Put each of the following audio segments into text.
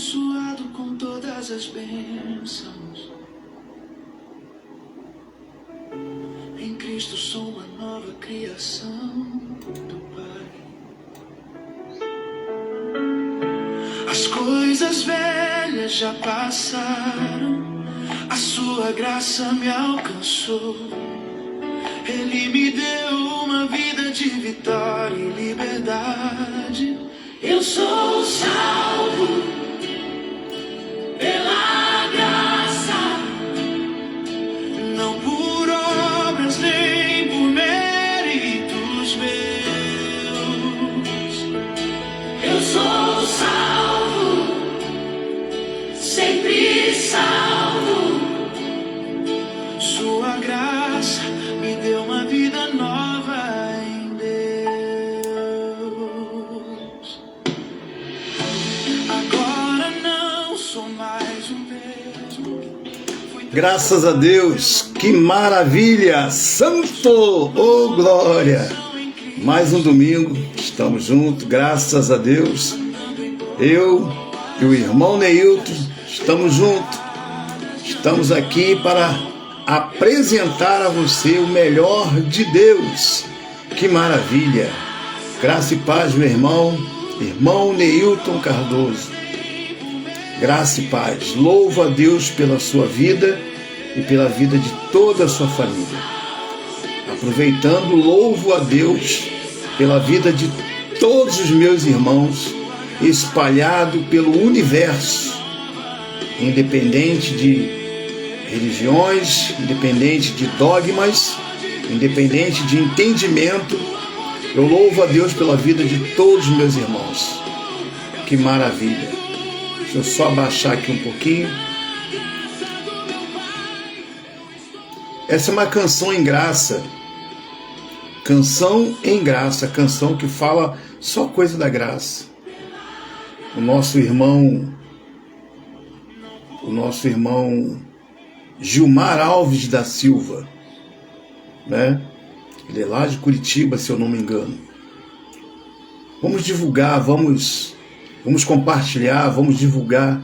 abençoado com todas as bênçãos. Em Cristo sou uma nova criação do Pai. As coisas velhas já passaram, a sua graça me alcançou. Ele me deu uma vida de vitória e liberdade. Eu sou salvo pela graça, não por obras nem por méritos meus. Eu sou salvo, sempre salvo. Sua graça me deu uma vida nova em Deus. Agora não sou mais o mesmo. Graças a Deus, que maravilha, santo, oh glória. Mais um domingo, estamos juntos, graças a Deus. Eu e o irmão Neilton estamos juntos. Estamos aqui para apresentar a você o melhor de Deus. Que maravilha. Graça e paz, meu irmão Neilton Cardoso. Graça e paz. Louvo a Deus pela sua vida e pela vida de toda a sua família. Aproveitando, louvo a Deus pela vida de todos os meus irmãos espalhados pelo universo, independente de religiões, independente de dogmas, independente de entendimento. Eu louvo a Deus pela vida de todos os meus irmãos. Que maravilha. Deixa eu só abaixar aqui um pouquinho. Essa é uma canção em graça. Canção em graça, canção que fala só coisa da graça. O nosso irmão Gilmar Alves da Silva, né? Ele é lá de Curitiba, se eu não me engano. Vamos divulgar, vamos compartilhar, vamos divulgar.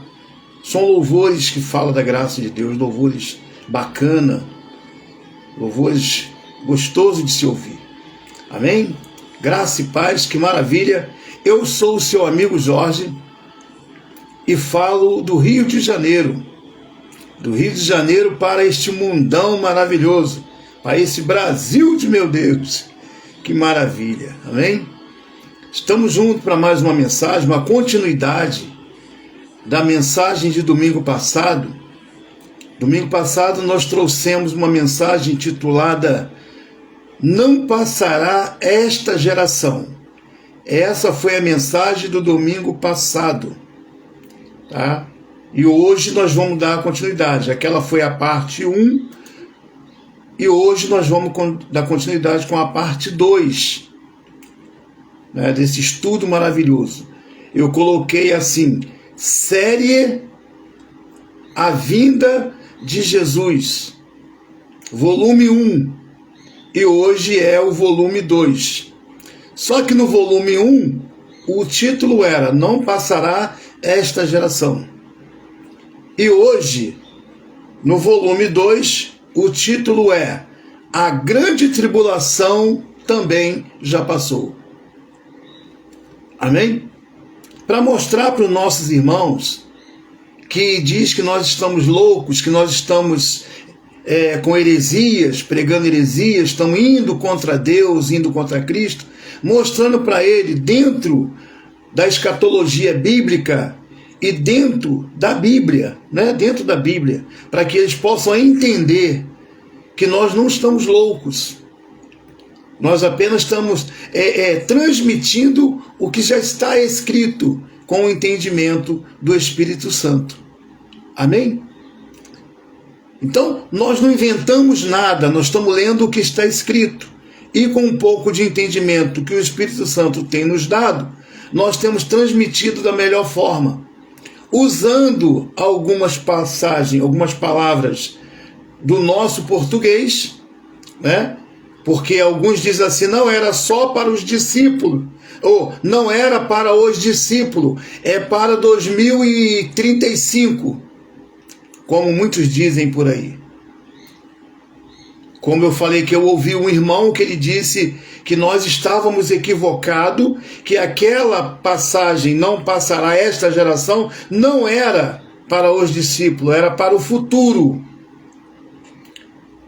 São louvores que falam da graça de Deus, louvores bacana, louvores gostosos de se ouvir. Amém? Graça e paz, que maravilha. Eu sou o seu amigo Jorge e falo do Rio de Janeiro. Do Rio de Janeiro para este mundão maravilhoso, para esse Brasil de meu Deus. Que maravilha, amém? Estamos juntos para mais uma mensagem, uma continuidade da mensagem de domingo passado. Domingo passado nós trouxemos uma mensagem intitulada Não Passará Esta Geração. Essa foi a mensagem do domingo passado, tá? E hoje nós vamos dar continuidade. Aquela foi a parte 1. E hoje nós vamos dar continuidade com a parte 2, né, desse estudo maravilhoso. Eu coloquei assim, série A Vinda de Jesus, volume 1. E hoje é o volume 2. Só que no volume 1, o título era Não Passará Esta Geração. E hoje, no volume 2, o título é A Grande Tribulação Também Já Passou. Amém? Para mostrar para os nossos irmãos que diz que nós estamos loucos, que nós estamos com heresias, pregando heresias, estamos indo contra Deus, indo contra Cristo, mostrando para ele, dentro da escatologia bíblica, e dentro da Bíblia, né? Dentro da Bíblia, para que eles possam entender que nós não estamos loucos. Nós apenas estamos transmitindo o que já está escrito com o entendimento do Espírito Santo. Amém? Então, nós não inventamos nada, nós estamos lendo o que está escrito. E com um pouco de entendimento que o Espírito Santo tem nos dado, nós temos transmitido da melhor forma, usando algumas passagens, algumas palavras do nosso português, né? Porque alguns dizem assim, não era só para os discípulos, ou não era para os discípulos, é para 2035, como muitos dizem por aí. Como eu falei que eu ouvi um irmão que ele disse que nós estávamos equivocados, que aquela passagem não passará a esta geração, não era para os discípulos, era para o futuro.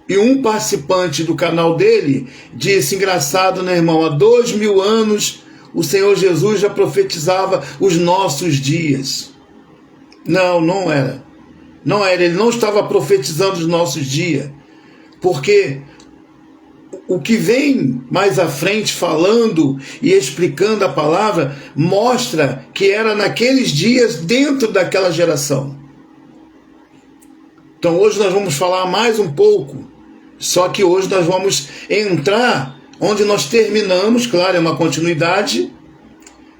E um participante do canal dele disse, engraçado, né, irmão, há 2000 anos o Senhor Jesus já profetizava os nossos dias. Não, não era. Não era, ele não estava profetizando os nossos dias. Porque o que vem mais à frente falando e explicando a palavra mostra que era naqueles dias dentro daquela geração. Então hoje nós vamos falar mais um pouco, só que hoje nós vamos entrar onde nós terminamos, claro, é uma continuidade.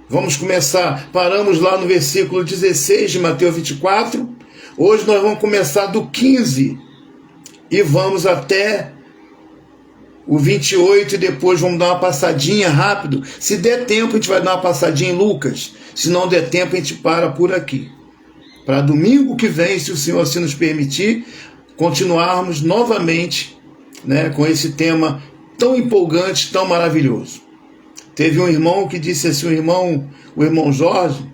Vamos começar, paramos lá no versículo 16 de Mateus 24, hoje nós vamos começar do 15 e vamos até o 28 e depois vamos dar uma passadinha rápido. Se der tempo, a gente vai dar uma passadinha em Lucas. Se não der tempo, a gente para por aqui. Para domingo que vem, se o Senhor assim nos permitir, continuarmos novamente, né, com esse tema tão empolgante, tão maravilhoso. Teve um irmão que disse assim, o irmão Jorge,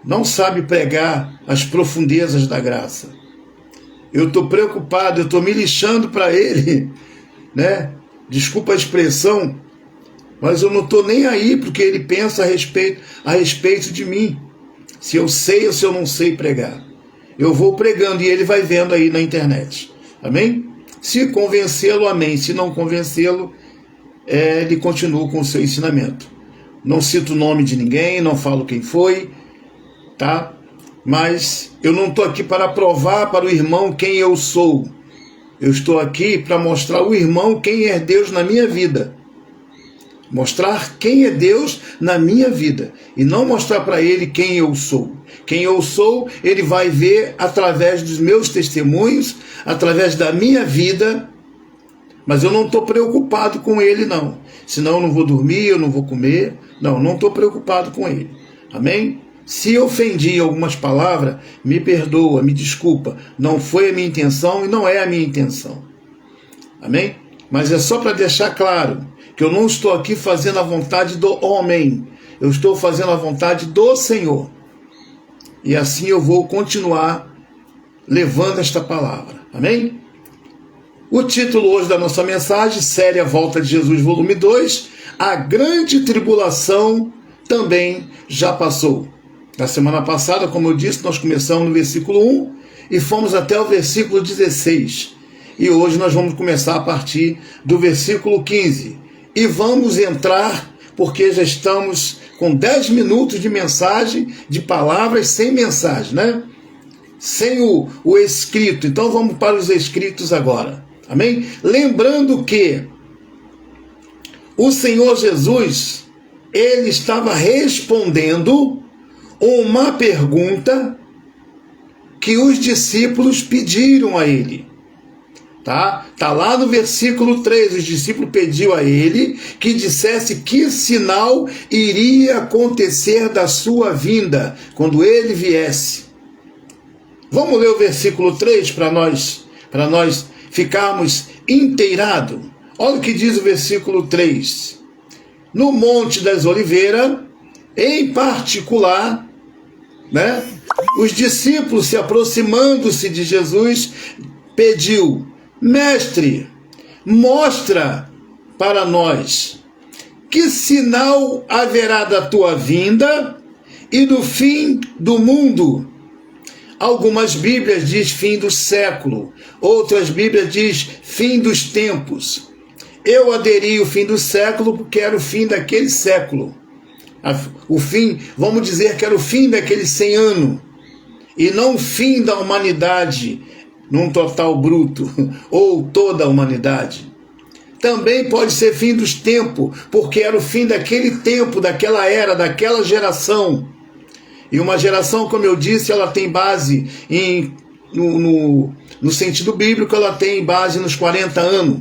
não sabe pregar as profundezas da graça. Eu estou preocupado, eu estou me lixando para ele, né? Desculpa a expressão, mas eu não estou nem aí porque ele pensa a respeito de mim. Se eu sei ou se eu não sei pregar. Eu vou pregando e ele vai vendo aí na internet. Amém? Se convencê-lo, amém. Se não convencê-lo, ele continua com o seu ensinamento. Não cito o nome de ninguém, não falo quem foi, tá? Mas eu não estou aqui para provar para o irmão quem eu sou. Eu estou aqui para mostrar ao irmão quem é Deus na minha vida. Mostrar quem é Deus na minha vida. E não mostrar para ele quem eu sou. Quem eu sou, ele vai ver através dos meus testemunhos, através da minha vida. Mas eu não estou preocupado com ele, não. Senão eu não vou dormir, eu não vou comer. Não estou preocupado com ele. Amém? Se ofendi algumas palavras, me perdoa, me desculpa. Não foi a minha intenção e não é a minha intenção. Amém? Mas é só para deixar claro que eu não estou aqui fazendo a vontade do homem. Eu estou fazendo a vontade do Senhor. E assim eu vou continuar levando esta palavra. Amém? O título hoje da nossa mensagem, Série A Volta de Jesus, volume 2, A Grande Tribulação Também Já Passou. Na semana passada, como eu disse, nós começamos no versículo 1 e fomos até o versículo 16. E hoje nós vamos começar a partir do versículo 15. E vamos entrar, porque já estamos com 10 minutos de mensagem, de palavras sem mensagem, né? Sem o escrito. Então vamos para os escritos agora. Amém? Lembrando que o Senhor Jesus, ele estava respondendo uma pergunta que os discípulos pediram a ele. Tá lá no versículo 3, os discípulos pediram a ele que dissesse que sinal iria acontecer da sua vinda, quando ele viesse. Vamos ler o versículo 3 para nós ficarmos inteirados. Olha o que diz o versículo 3. No Monte das Oliveiras, em particular, né, os discípulos, se aproximando-se de Jesus, pediu: Mestre, mostra para nós que sinal haverá da tua vinda e do fim do mundo. Algumas Bíblias diz fim do século, outras Bíblias diz fim dos tempos. Eu aderi o fim do século porque era o fim daquele século. O fim, vamos dizer que era o fim daqueles 100 anos, e não o fim da humanidade, num total bruto, ou toda a humanidade. Também pode ser fim dos tempos, porque era o fim daquele tempo, daquela era, daquela geração. E uma geração, como eu disse, ela tem base no sentido bíblico, ela tem base nos 40 anos.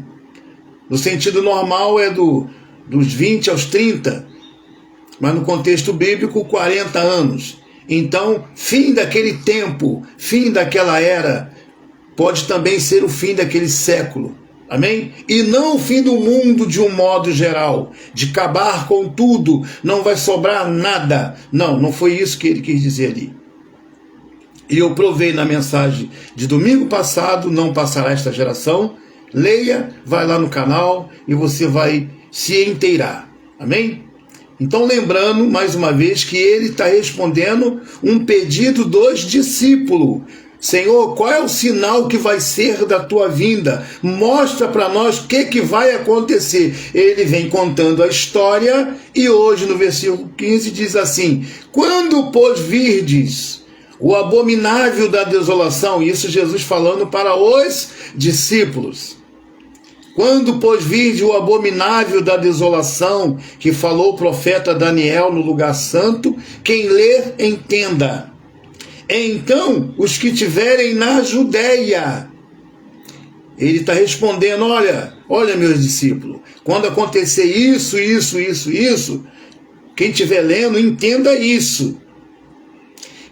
No sentido normal é dos 20 aos 30, mas no contexto bíblico, 40 anos. Então, fim daquele tempo, fim daquela era, pode também ser o fim daquele século. Amém? E não o fim do mundo de um modo geral, de acabar com tudo, não vai sobrar nada. Não, não foi isso que ele quis dizer ali. E eu provei na mensagem de domingo passado, não passará esta geração. Leia, vai lá no canal e você vai se inteirar. Amém? Então, lembrando, mais uma vez, que ele está respondendo um pedido dos discípulos. Senhor, qual é o sinal que vai ser da tua vinda? Mostra para nós o que vai acontecer. Ele vem contando a história e hoje no versículo 15 diz assim: quando, pois, virdes o abominável da desolação, isso Jesus falando para os discípulos. Quando, pois, virdes o abominável da desolação, que falou o profeta Daniel no lugar santo, quem ler, entenda. Então, os que tiverem na Judéia, ele está respondendo, olha meus discípulos, quando acontecer isso, quem estiver lendo, entenda isso.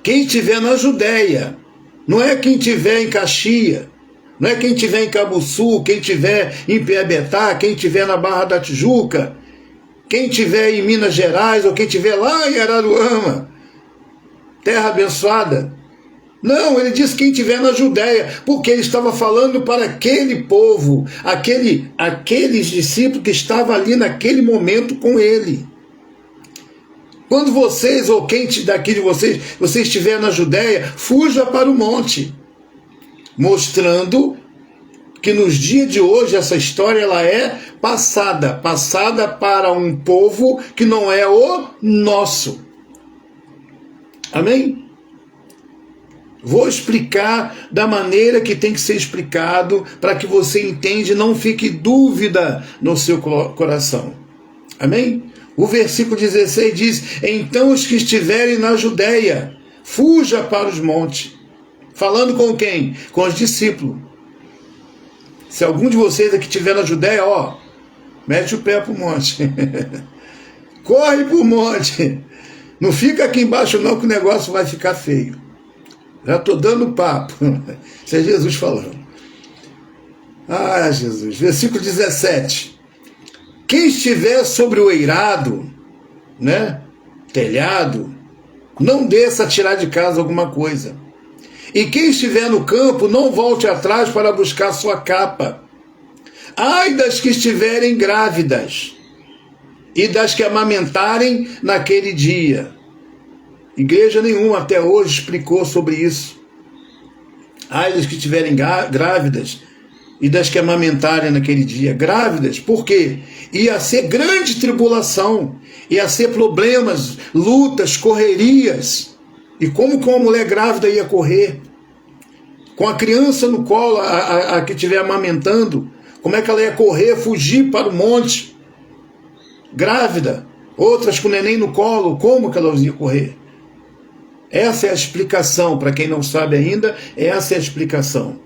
Quem estiver na Judéia, não é quem estiver em Caxias, não é quem estiver em Cabuçu, quem estiver em Piabetá, quem estiver na Barra da Tijuca, quem estiver em Minas Gerais, ou quem estiver lá em Araruama, terra abençoada. Não, ele disse quem estiver na Judéia, porque ele estava falando para aquele povo, aqueles discípulos que estavam ali naquele momento com ele. Quando vocês, ou quem daqui de vocês estiver na Judéia, fuja para o monte, mostrando que nos dias de hoje essa história ela é passada para um povo que não é o nosso. Amém? Vou explicar da maneira que tem que ser explicado para que você entenda e não fique dúvida no seu coração. Amém? O versículo 16 diz: então os que estiverem na Judéia, fuja para os montes. Falando com quem? Com os discípulos. Se algum de vocês aqui estiver na Judéia, mete o pé para o monte. Corre para o monte. Não fica aqui embaixo não, que o negócio vai ficar feio. Já estou dando papo. Isso é Jesus falando. Ah, Jesus. Versículo 17. Quem estiver sobre o eirado, telhado, não desça a tirar de casa alguma coisa. E quem estiver no campo, não volte atrás para buscar sua capa. Ai das que estiverem grávidas e das que amamentarem naquele dia. Igreja nenhuma até hoje explicou sobre isso. Ai das que estiverem grávidas e das que amamentarem naquele dia. Grávidas, por quê? Ia ser grande tribulação, ia ser problemas, lutas, correrias. E como que uma mulher grávida ia correr? Com a criança no colo, a que estiver amamentando, como é que ela ia correr, fugir para o monte? Grávida, outras com o neném no colo, como que elas iam correr? Essa é a explicação, para quem não sabe ainda, essa é a explicação.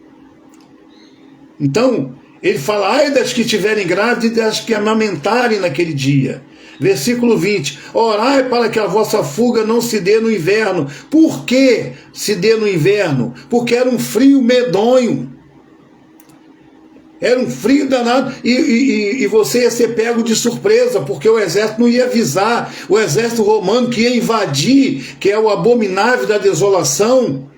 Então, ele fala, ai das que estiverem grávidas e das que amamentarem naquele dia. Versículo 20, orai para que a vossa fuga não se dê no inverno. Por que se dê no inverno? Porque era um frio medonho. Era um frio danado e você ia ser pego de surpresa, porque o exército não ia avisar. O exército romano que ia invadir, que é o abominável da desolação,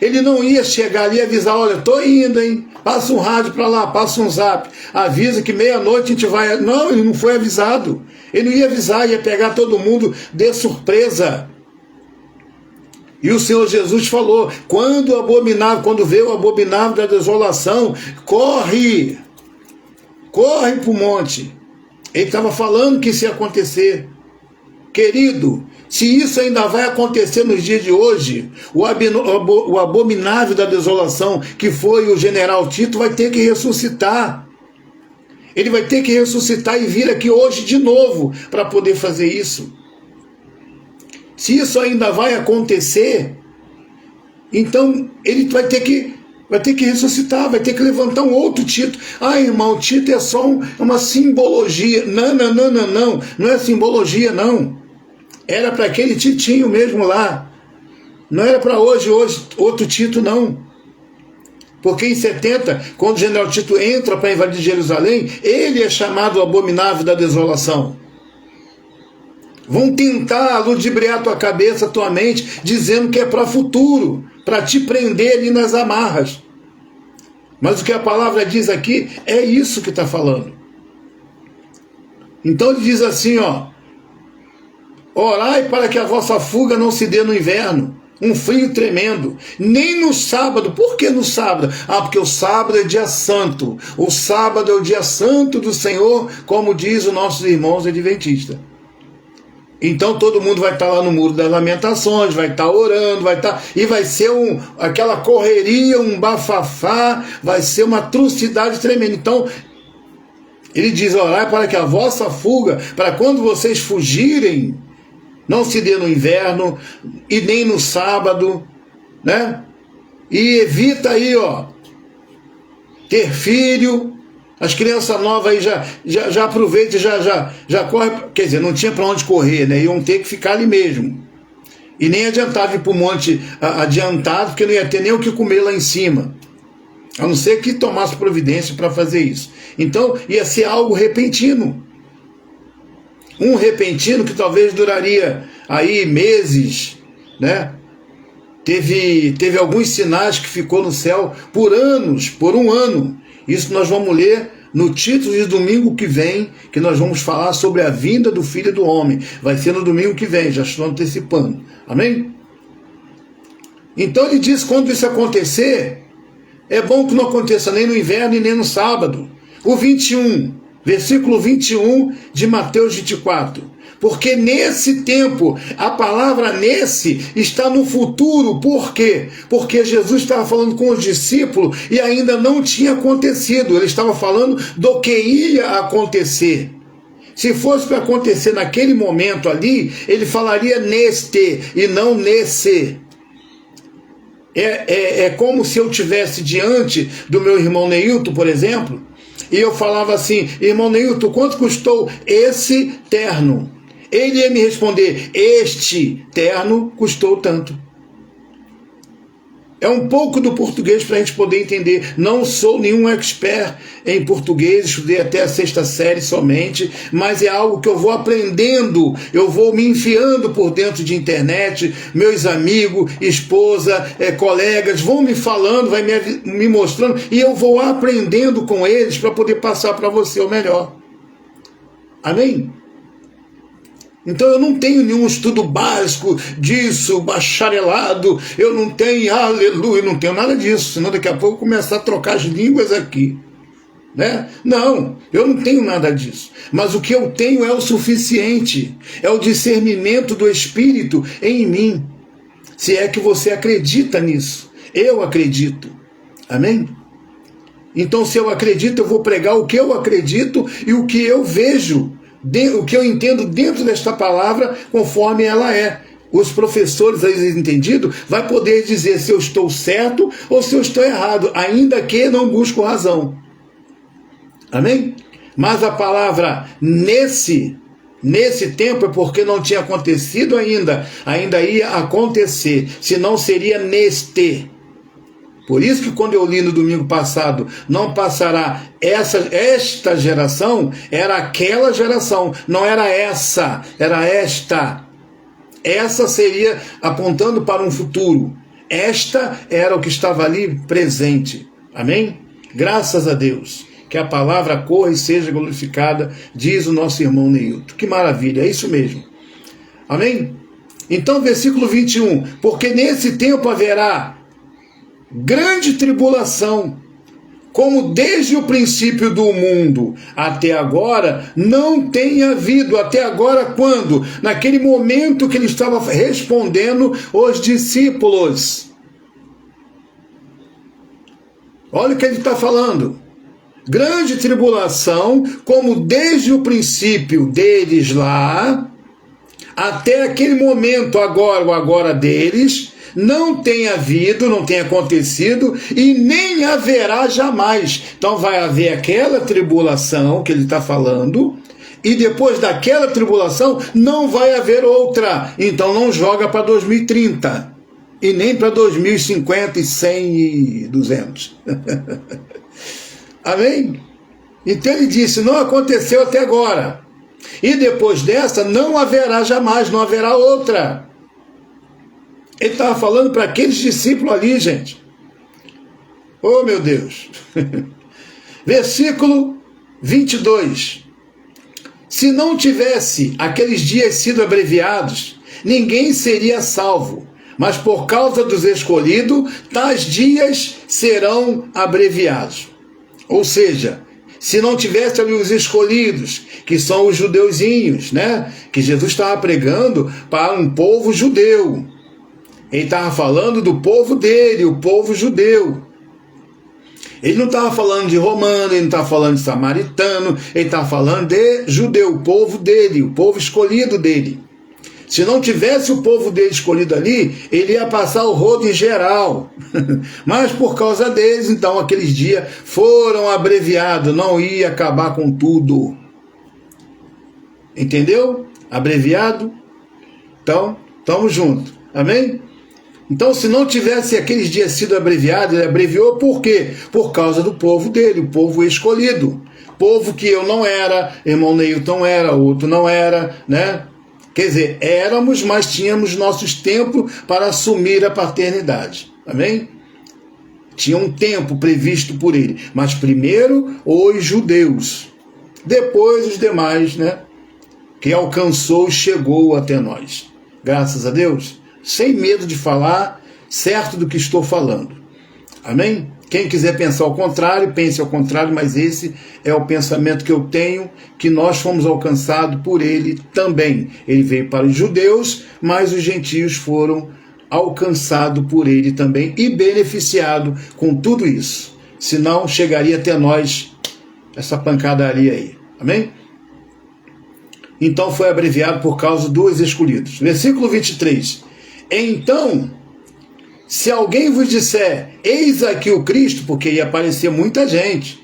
ele não ia chegar ali e avisar, olha, estou indo, hein? Passa um rádio para lá, passa um zap, avisa que meia-noite a gente vai... Não, ele não foi avisado. Ele não ia avisar, ia pegar todo mundo de surpresa. E o Senhor Jesus falou, quando vê o abominável da desolação, corre para o monte. Ele estava falando que isso ia acontecer. Querido, se isso ainda vai acontecer nos dias de hoje, o abominável da desolação, que foi o general Tito, vai ter que ressuscitar. Ele vai ter que ressuscitar e vir aqui hoje de novo para poder fazer isso. Se isso ainda vai acontecer, então ele vai ter que Vai ter que ressuscitar, vai ter que levantar um outro Tito. Ah, irmão, Tito é só uma simbologia. Não é simbologia, não. Era para aquele Titinho mesmo lá. Não era para hoje outro Tito, não. Porque em 70, quando o general Tito entra para invadir Jerusalém, ele é chamado o abominável da desolação. Vão tentar ludibriar tua cabeça, tua mente, dizendo que é para futuro, para te prender ali nas amarras. Mas o que a palavra diz aqui é isso que está falando. Então ele diz assim, ó: orai para que a vossa fuga não se dê no inverno, um frio tremendo, nem no sábado. Por que no sábado? Ah, porque o sábado é dia santo. O sábado é o dia santo do Senhor, como diz os nossos irmãos adventistas. Então todo mundo vai estar lá no Muro das Lamentações, vai estar orando, e vai ser aquela correria, um bafafá, vai ser uma atrocidade tremenda. Então ele diz: orai para que a vossa fuga, para quando vocês fugirem, não se dê no inverno e nem no sábado, né? E evita aí, ó, ter filho. As crianças novas aí já aproveita, já corre, quer dizer, não tinha para onde correr, né? Iam ter que ficar ali mesmo. E nem adiantava ir para o monte adiantado, porque não ia ter nem o que comer lá em cima. A não ser que tomasse providência para fazer isso. Então ia ser algo repentino. Um repentino que talvez duraria aí meses, né? Teve alguns sinais que ficou no céu por anos, por um ano. Isso nós vamos ler no título de domingo que vem, que nós vamos falar sobre a vinda do Filho do Homem. Vai ser no domingo que vem, já estou antecipando. Amém? Então ele diz: quando isso acontecer, é bom que não aconteça nem no inverno e nem no sábado. O 21, versículo 21 de Mateus 24. Porque nesse tempo, a palavra nesse está no futuro. Por quê? Porque Jesus estava falando com os discípulos e ainda não tinha acontecido. Ele estava falando do que ia acontecer. Se fosse para acontecer naquele momento ali, ele falaria neste e não nesse. É como se eu estivesse diante do meu irmão Neilton, por exemplo, e eu falava assim: irmão Neilton, quanto custou esse terno? Ele ia me responder: este terno custou tanto. É um pouco do português para a gente poder entender. Não sou nenhum expert em português, estudei até a 6ª série somente, mas é algo que eu vou aprendendo, eu vou me enfiando por dentro de internet, meus amigos, esposa, colegas, vão me falando, vai me mostrando, e eu vou aprendendo com eles para poder passar para você o melhor. Amém? Então eu não tenho nenhum estudo básico disso, bacharelado, eu não tenho, aleluia, não tenho nada disso, senão daqui a pouco eu começar a trocar as línguas aqui, né? Não, eu não tenho nada disso, mas o que eu tenho é o suficiente, é o discernimento do Espírito em mim, se é que você acredita nisso. Eu acredito, amém? Então se eu acredito, eu vou pregar o que eu acredito e o que eu vejo, o que eu entendo dentro desta palavra, conforme ela é. Os professores aí entendidos vai poder dizer se eu estou certo ou se eu estou errado, ainda que não busco razão. Amém? Mas a palavra nesse tempo é porque não tinha acontecido ainda ia acontecer, senão seria neste. Por isso que quando eu li no domingo passado, não passará esta geração, era aquela geração, não era essa, era esta. Essa seria apontando para um futuro. Esta era o que estava ali presente. Amém? Graças a Deus. Que a palavra corra e seja glorificada, diz o nosso irmão Neilton. Que maravilha, é isso mesmo. Amém? Então, versículo 21. Porque nesse tempo haverá grande tribulação, como desde o princípio do mundo até agora não tem havido. Até agora quando? Naquele momento que ele estava respondendo os discípulos. Olha o que ele está falando. Grande tribulação, como desde o princípio deles lá, até aquele momento agora, o agora deles, não tem havido, não tem acontecido e nem haverá jamais. Então vai haver aquela tribulação que ele está falando, e depois daquela tribulação não vai haver outra. Então não joga para 2030 e nem para 2050 e 100 e 200. Amém? Então ele disse, não aconteceu até agora. E depois dessa não haverá jamais, não haverá outra. Ele estava falando para aqueles discípulos ali, gente. Oh, meu Deus. Versículo 22. Se não tivesse aqueles dias sido abreviados, ninguém seria salvo. Mas por causa dos escolhidos, tais dias serão abreviados. Ou seja, se não tivesse ali os escolhidos, que são os judeuzinhos, né? Que Jesus estava pregando para um povo judeu. Ele estava falando do povo dele, o povo judeu. Ele não estava falando de romano, ele não estava falando de samaritano, ele estava falando de judeu, o povo dele, o povo escolhido dele. Se não tivesse o povo dele escolhido ali, ele ia passar o rodo em geral. Mas por causa deles, então, aqueles dias foram abreviados, não ia acabar com tudo. Entendeu? Abreviado? Então, estamos juntos. Amém? Então, se não tivesse aqueles dias sido abreviados, ele abreviou por quê? Por causa do povo dele, o povo escolhido. Povo que eu não era, irmão Neilton era, outro não era, né? Quer dizer, éramos, mas tínhamos nossos tempos para assumir a paternidade. Amém? Tinha um tempo previsto por ele. Mas primeiro os judeus, depois os demais, né? Que alcançou e chegou até nós. Graças a Deus. Sem medo de falar, certo do que estou falando. Amém? Quem quiser pensar ao contrário, pense ao contrário, mas esse é o pensamento que eu tenho, que nós fomos alcançados por ele também. Ele veio para os judeus, mas os gentios foram alcançados por ele também e beneficiados com tudo isso. Senão chegaria até nós essa pancadaria aí. Amém? Então foi abreviado por causa dos escolhidos. Versículo 23. Então, se alguém vos disser, eis aqui o Cristo, porque ia aparecer muita gente,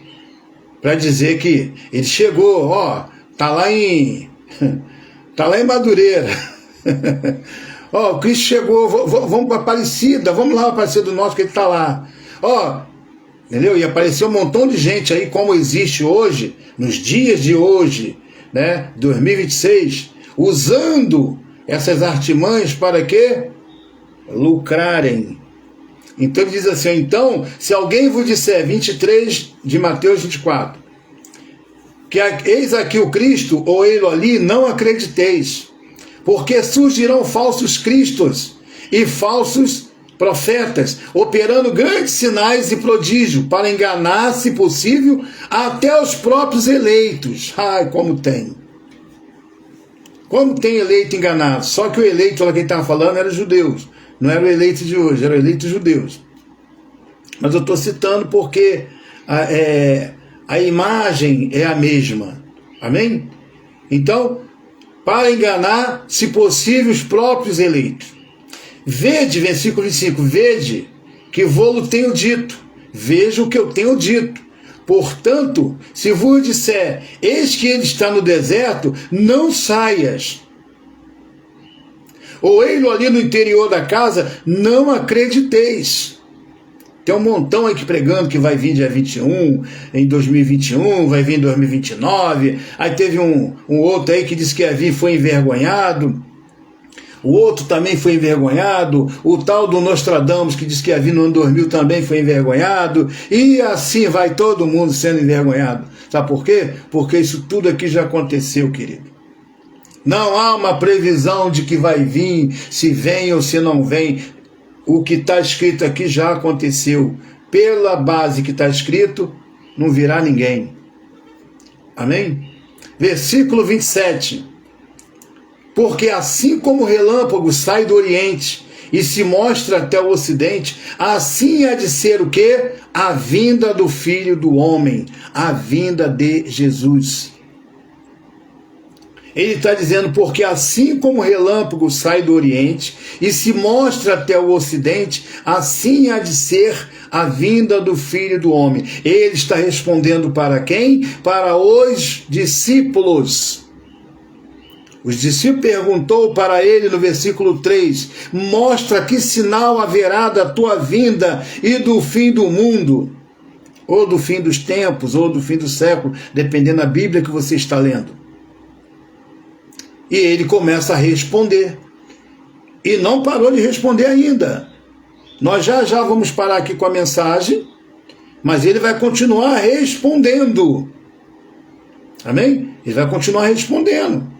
para dizer que ele chegou, ó, tá lá em Madureira. Ó, o Cristo chegou, vamos para Aparecida, vamos lá, Aparecida do Norte, que ele tá lá. Ó, entendeu? E apareceu um montão de gente aí, como existe hoje, nos dias de hoje, né, 2026, usando essas artimanhas para quê? Lucrarem. Então ele diz assim, então, se alguém vos disser, 23 de Mateus 24, que eis aqui o Cristo, ou ele ali, não acrediteis, porque surgirão falsos cristos e falsos profetas, operando grandes sinais e prodígios, para enganar, se possível, até os próprios eleitos. Ai, como tem. Como tem eleito enganado? Só que o eleito, lá quem estava falando, era judeus. Não era o eleito de hoje, era o eleito judeus. Mas eu estou citando porque a imagem é a mesma. Amém? Então, para enganar, se possível, os próprios eleitos. Vede, versículo 25, vede que vô-lo tenho dito. Veja o que eu tenho dito. Portanto, se vos disser, eis que ele está no deserto, não saias. Ou ele ali no interior da casa, não acrediteis. Tem um montão aí que pregando que vai vir dia 21, em 2021, vai vir em 2029. Aí teve um outro aí que disse que ia vir e foi envergonhado. O outro também foi envergonhado. O tal do Nostradamus, que disse que ia vir no ano 2000, também foi envergonhado. E assim vai todo mundo sendo envergonhado. Sabe por quê? Porque isso tudo aqui já aconteceu, querido. Não há uma previsão de que vai vir, se vem ou se não vem. O que está escrito aqui já aconteceu. Pela base que está escrito, não virá ninguém. Amém? Versículo 27. Porque assim como o relâmpago sai do Oriente e se mostra até o Ocidente, assim há de ser o quê? A vinda do Filho do Homem, a vinda de Jesus. Ele está dizendo, porque assim como o relâmpago sai do Oriente e se mostra até o Ocidente, assim há de ser a vinda do Filho do Homem. Ele está respondendo para quem? Para os discípulos. Os discípulos perguntou para ele no versículo 3, mostra que sinal haverá da tua vinda e do fim do mundo, ou do fim dos tempos, ou do fim do século, dependendo da Bíblia que você está lendo. E ele começa a responder. E não parou de responder ainda. Nós já vamos parar aqui com a mensagem, mas ele vai continuar respondendo. Amém? Ele vai continuar respondendo.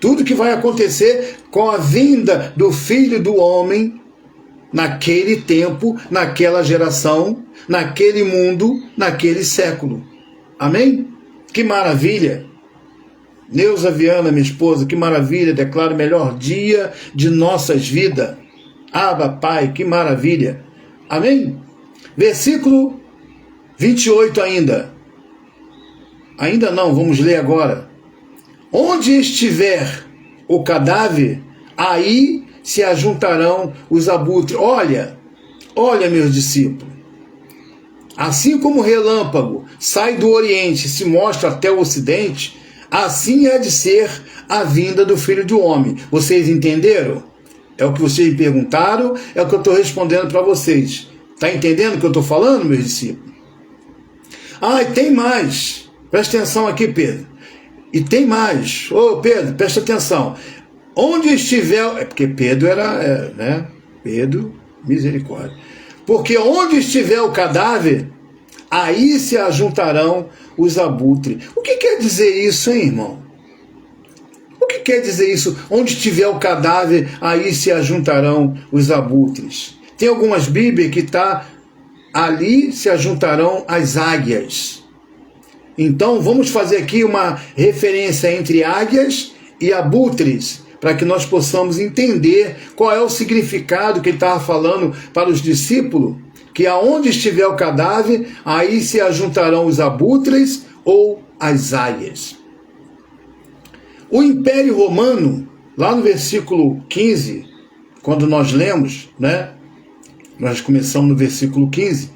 Tudo que vai acontecer com a vinda do Filho do Homem, naquele tempo, naquela geração, naquele mundo, naquele século. Amém? Que maravilha! Neuza Viana, minha esposa, que maravilha, declaro o melhor dia de nossas vidas. Abba, Pai, que maravilha. Amém? Versículo 28 ainda. Ainda não, vamos ler agora. Onde estiver o cadáver, aí se ajuntarão os abutres. Olha, meus discípulos. Assim como o relâmpago sai do Oriente e se mostra até o Ocidente, assim é de ser a vinda do Filho do Homem. Vocês entenderam? É o que vocês me perguntaram, é o que eu estou respondendo para vocês. Está entendendo o que eu estou falando, meus discípulos? Ah, e tem mais. Presta atenção aqui, Pedro. E tem mais. Ô, Pedro, presta atenção. Onde estiver... É porque Pedro era... né? Pedro, misericórdia. Porque onde estiver o cadáver, aí se ajuntarão os abutres. O que quer dizer isso, hein, irmão? O que quer dizer isso? Onde estiver o cadáver, aí se ajuntarão os abutres. Tem algumas Bíblias que está ali se ajuntarão as águias. Então vamos fazer aqui uma referência entre águias e abutres, para que nós possamos entender qual é o significado que ele estava falando para os discípulos, que aonde estiver o cadáver, aí se ajuntarão os abutres ou as águias. O Império Romano, lá no versículo 15, quando nós lemos, né? Nós começamos no versículo 15,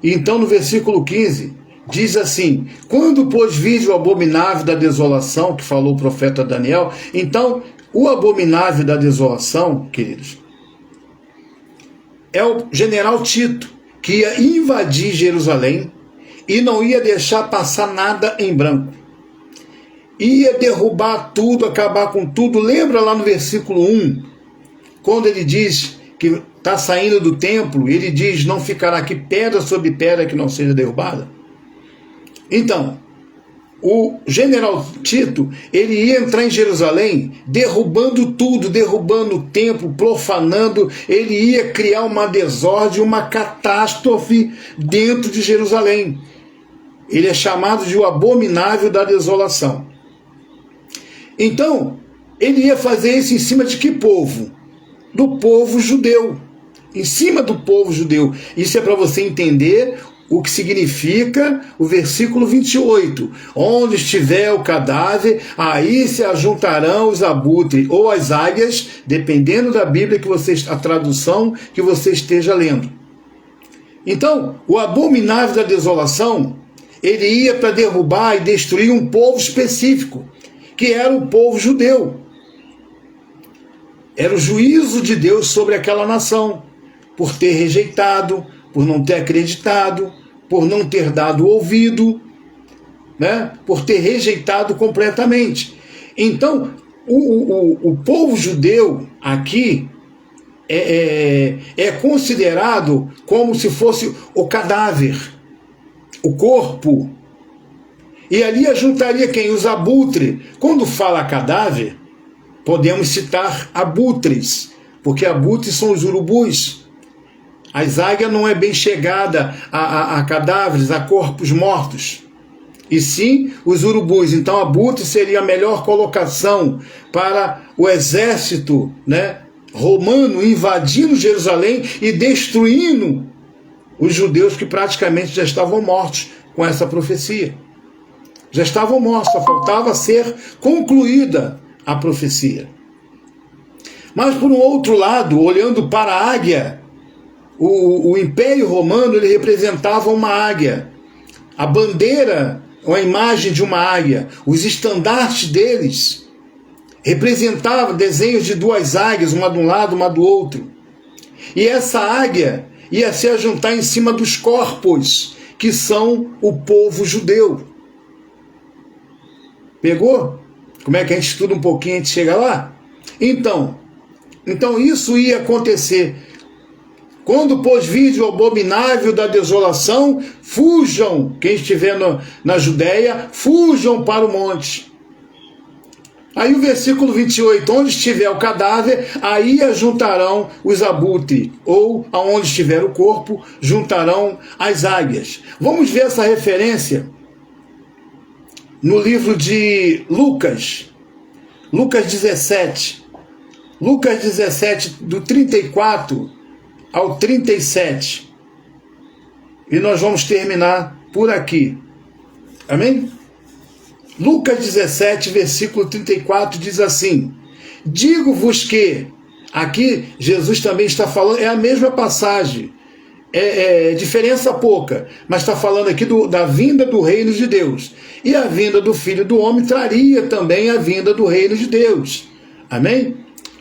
e então no versículo 15, diz assim, quando pois vide o abominável da desolação, que falou o profeta Daniel, então o abominável da desolação, queridos, é o general Tito, que ia invadir Jerusalém e não ia deixar passar nada em branco. Ia derrubar tudo, acabar com tudo. Lembra lá no versículo 1, quando ele diz que está saindo do templo, ele diz, não ficará aqui pedra sobre pedra que não seja derrubada? Então, o general Tito, ele ia entrar em Jerusalém derrubando tudo, derrubando o templo, profanando, ele ia criar uma desordem, uma catástrofe dentro de Jerusalém. Ele é chamado de o abominável da desolação. Então, ele ia fazer isso em cima de que povo? Do povo judeu. Em cima do povo judeu. Isso é para você entender o que significa o versículo 28. Onde estiver o cadáver, aí se ajuntarão os abutres ou as águias, dependendo da Bíblia que você, a tradução que você esteja lendo. Então, o abominável da desolação, ele ia para derrubar e destruir um povo específico, que era o povo judeu. Era o juízo de Deus sobre aquela nação, por ter rejeitado, por não ter acreditado, por não ter dado ouvido, né? Por ter rejeitado completamente. Então, o povo judeu aqui é considerado como se fosse o cadáver, o corpo. E ali ajuntaria quem? Os abutres. Quando fala cadáver, podemos citar abutres, porque abutres são os urubus. As águias não é bem chegada a cadáveres, a corpos mortos, e sim os urubus. Então abutre seria a melhor colocação para o exército, né, romano invadindo Jerusalém e destruindo os judeus que praticamente já estavam mortos com essa profecia. Já estavam mortos, só faltava ser concluída a profecia. Mas por um outro lado, olhando para a águia, o Império Romano ele representava uma águia. A bandeira, a imagem de uma águia, os estandartes deles representavam desenhos de duas águias, uma de um lado, uma do outro. E essa águia ia se ajuntar em cima dos corpos, que são o povo judeu. Pegou? Como é que a gente estuda um pouquinho e a gente chega lá? Então isso ia acontecer. Quando pôs vídeo abominável da desolação, fujam, quem estiver na Judéia, fujam para o monte. Aí o versículo 28, onde estiver o cadáver, aí ajuntarão os abutres, ou aonde estiver o corpo, juntarão as águias. Vamos ver essa referência no livro de Lucas 17. Lucas 17, do 34 ao 37. E nós vamos terminar por aqui. Amém? Lucas 17, versículo 34 diz assim: digo-vos que, aqui Jesus também está falando, é a mesma passagem, diferença pouca, mas está falando aqui da vinda do reino de Deus. E a vinda do Filho do Homem traria também a vinda do reino de Deus. Amém?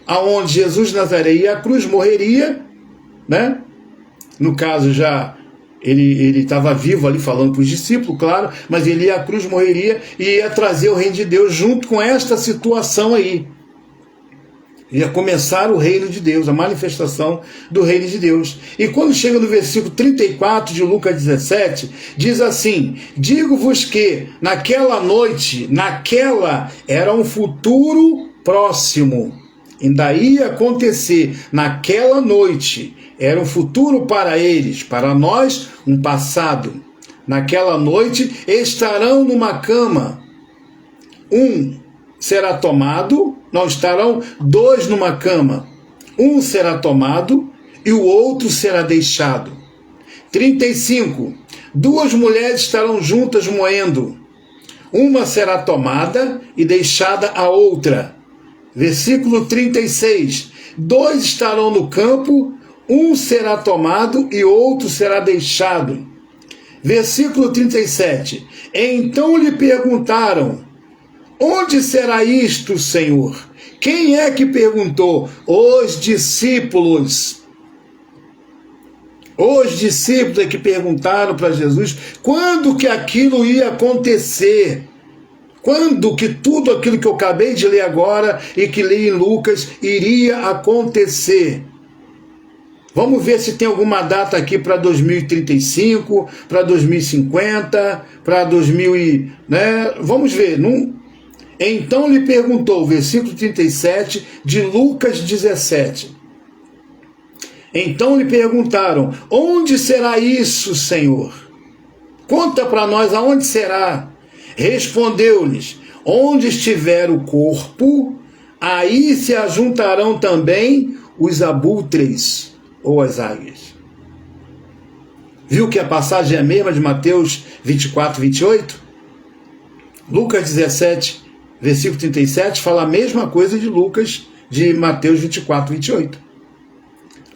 Aonde Jesus de Nazaré ia à cruz, morreria, né? No caso já ele estava vivo ali falando para os discípulos, claro, mas ele ia à cruz, morreria e ia trazer o reino de Deus junto com esta situação aí. Ia começar o reino de Deus, a manifestação do reino de Deus. E quando chega no versículo 34 de Lucas 17, diz assim: digo-vos que naquela noite, era um futuro próximo. Ainda ia acontecer naquela noite, era um futuro para eles, para nós, um passado. Naquela noite estarão numa cama, será tomado, não estarão dois numa cama, um será tomado e o outro será deixado. 35, duas mulheres estarão juntas moendo, uma será tomada e deixada a outra. Versículo 36, dois estarão no campo, um será tomado e outro será deixado. Versículo 37, então lhe perguntaram: onde será isto, Senhor? Quem é que perguntou? Os discípulos. Os discípulos é que perguntaram para Jesus quando que aquilo ia acontecer. Quando que tudo aquilo que eu acabei de ler agora e que li em Lucas iria acontecer? Vamos ver se tem alguma data aqui para 2035, para 2050, para 2000 né? Vamos ver. Então lhe perguntou, versículo 37 de Lucas 17. Então lhe perguntaram: onde será isso, Senhor? Conta para nós aonde será. Respondeu-lhes: onde estiver o corpo, aí se ajuntarão também os abutres ou as águias. Viu que a passagem é a mesma de Mateus 24, 28? Lucas 17, versículo 37, fala a mesma coisa de Mateus 24, 28.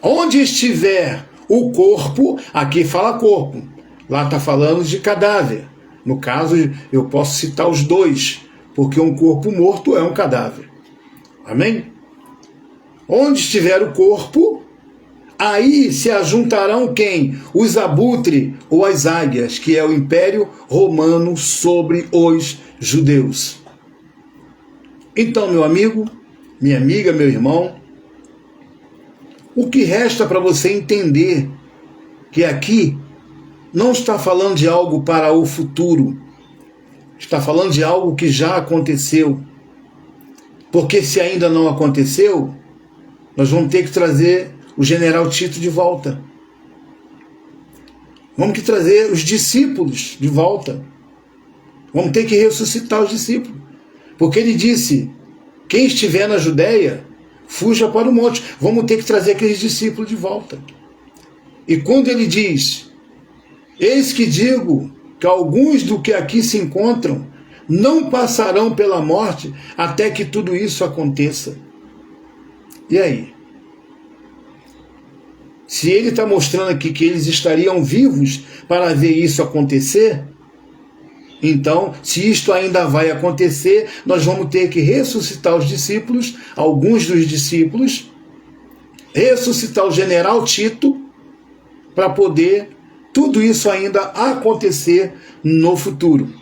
Onde estiver o corpo, aqui fala corpo, lá está falando de cadáver. No caso, eu posso citar os dois, porque um corpo morto é um cadáver. Amém? Onde estiver o corpo, aí se ajuntarão quem? Os abutres ou as águias, que é o Império Romano sobre os judeus. Então, meu amigo, minha amiga, meu irmão, o que resta para você entender que aqui não está falando de algo para o futuro, está falando de algo que já aconteceu. Porque se ainda não aconteceu, nós vamos ter que trazer o general Tito de volta. Vamos ter que trazer os discípulos de volta. Vamos ter que ressuscitar os discípulos. Porque ele disse: quem estiver na Judéia, fuja para o monte. Vamos ter que trazer aqueles discípulos de volta. E quando ele diz: eis que digo que alguns do que aqui se encontram não passarão pela morte até que tudo isso aconteça. E aí? Se ele está mostrando aqui que eles estariam vivos para ver isso acontecer, então, se isto ainda vai acontecer, nós vamos ter que ressuscitar os discípulos, alguns dos discípulos, ressuscitar o general Tito, para poder tudo isso ainda acontecer no futuro.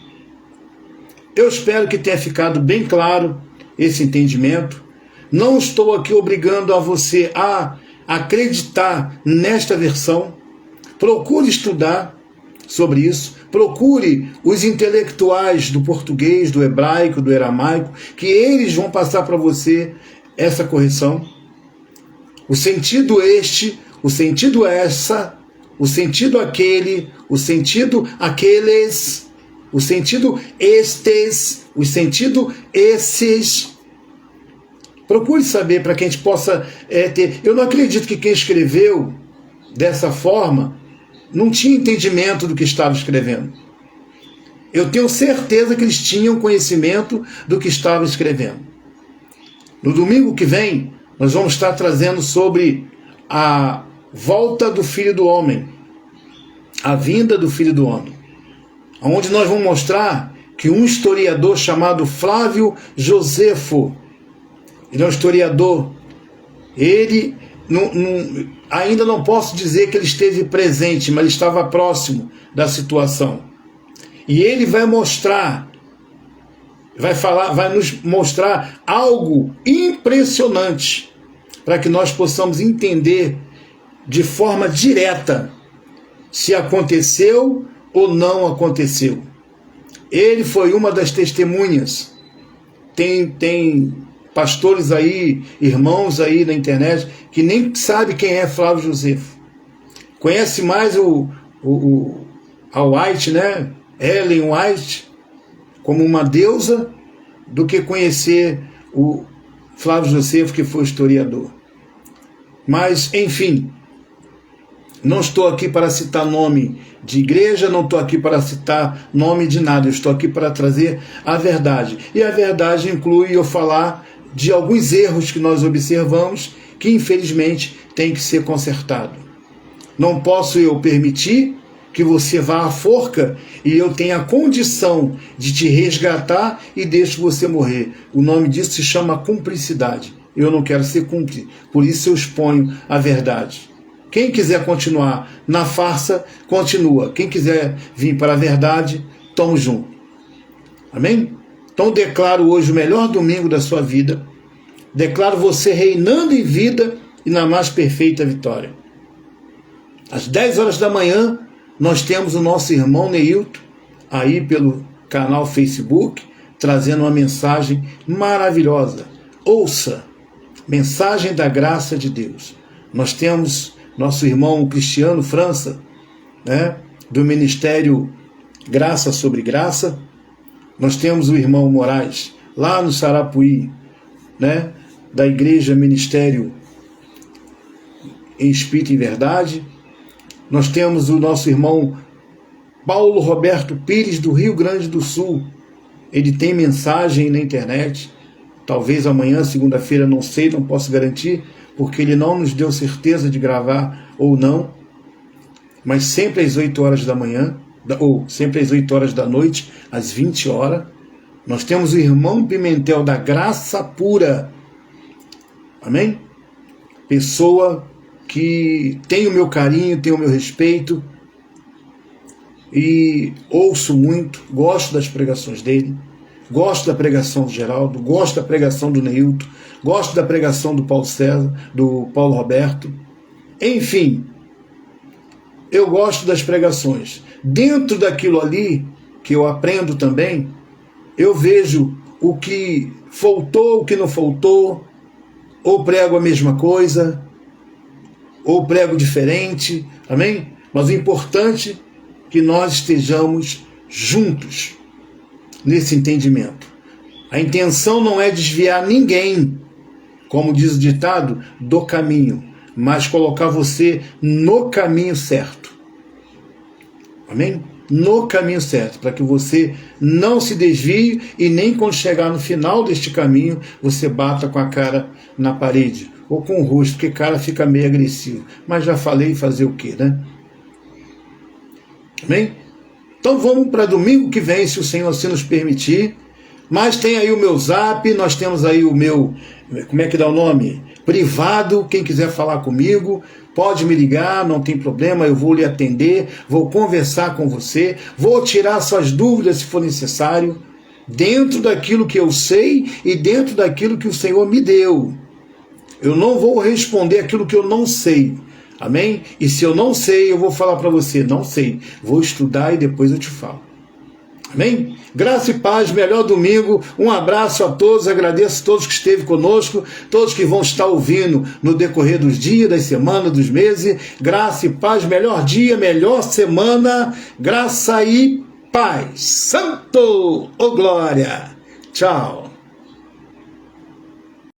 Eu espero que tenha ficado bem claro esse entendimento. Não estou aqui obrigando a você a acreditar nesta versão. Procure estudar sobre isso. Procure os intelectuais do português, do hebraico, do aramaico, que eles vão passar para você essa correção. O sentido este, o sentido essa, o sentido aquele, o sentido aqueles, o sentido estes, o sentido esses. Procure saber para que a gente possa ter. Eu não acredito que quem escreveu dessa forma não tinha entendimento do que estava escrevendo. Eu tenho certeza que eles tinham conhecimento do que estavam escrevendo. No domingo que vem, nós vamos estar trazendo sobre a volta do Filho do Homem, a vinda do Filho do Homem, onde nós vamos mostrar que um historiador chamado Flávio Josefo, ele é um historiador, ele ainda não posso dizer que ele esteve presente, mas ele estava próximo da situação. E ele vai mostrar, vai nos mostrar algo impressionante para que nós possamos entender de forma direta se aconteceu ou não aconteceu. Ele foi uma das testemunhas. Tem pastores aí, irmãos aí na internet, que nem sabe quem é Flávio Josefo. Conhece mais a White, né? Ellen White, como uma deusa, do que conhecer o Flávio Josefo, que foi historiador. Mas, enfim, não estou aqui para citar nome de igreja, não estou aqui para citar nome de nada, eu estou aqui para trazer a verdade. E a verdade inclui eu falar de alguns erros que nós observamos que infelizmente tem que ser consertado. Não posso eu permitir que você vá à forca e eu tenha a condição de te resgatar e deixe você morrer. O nome disso se chama cumplicidade. Eu não quero ser cúmplice, por isso eu exponho a verdade. Quem quiser continuar na farsa, continua. Quem quiser vir para a verdade, tamo junto. Amém? Então declaro hoje o melhor domingo da sua vida. Declaro você reinando em vida e na mais perfeita vitória. Às 10 horas da manhã, nós temos o nosso irmão Neilton, aí pelo canal Facebook, trazendo uma mensagem maravilhosa. Ouça, mensagem da graça de Deus. Nós temos nosso irmão Cristiano França, né, do Ministério Graça sobre Graça. Nós temos o irmão Moraes, lá no Sarapuí, né, da Igreja Ministério em Espírito e Verdade. Nós temos o nosso irmão Paulo Roberto Pires, do Rio Grande do Sul. Ele tem mensagem na internet. Talvez amanhã, segunda-feira, não sei, não posso garantir, porque ele não nos deu certeza de gravar ou não. Mas sempre às 8 horas da manhã, ou sempre às 8 horas da noite, às 20 horas. Nós temos o irmão Pimentel da Graça Pura. Amém? Pessoa que tem o meu carinho, tem o meu respeito, e ouço muito, gosto das pregações dele, gosto da pregação do Geraldo, gosto da pregação do Neilton, gosto da pregação do Paulo César, do Paulo Roberto. Enfim, eu gosto das pregações. Dentro daquilo ali que eu aprendo também, eu vejo o que faltou, o que não faltou, ou prego a mesma coisa, ou prego diferente, amém? Mas o importante é que nós estejamos juntos nesse entendimento. A intenção não é desviar ninguém, como diz o ditado, do caminho, mas colocar você no caminho certo. Amém? no caminho certo, para que você não se desvie e nem quando chegar no final deste caminho, você bata com a cara na parede, ou com o rosto, porque cara fica meio agressivo. Mas já falei, fazer o quê, né? Amém? Então vamos para domingo que vem, se o Senhor assim nos permitir. Mas tem aí o meu zap, nós temos aí o meu, como é que dá o nome? Privado, quem quiser falar comigo, pode me ligar, não tem problema, eu vou lhe atender, vou conversar com você, vou tirar suas dúvidas se for necessário, dentro daquilo que eu sei e dentro daquilo que o Senhor me deu. Eu não vou responder aquilo que eu não sei. Amém? E se eu não sei, eu vou falar para você, não sei. Vou estudar e depois eu te falo. Amém? Graça e paz, melhor domingo. Um abraço a todos, agradeço a todos que esteve conosco, todos que vão estar ouvindo no decorrer dos dias, das semanas, dos meses. Graça e paz, melhor dia, melhor semana. Graça e paz. Santo, ô glória. Tchau.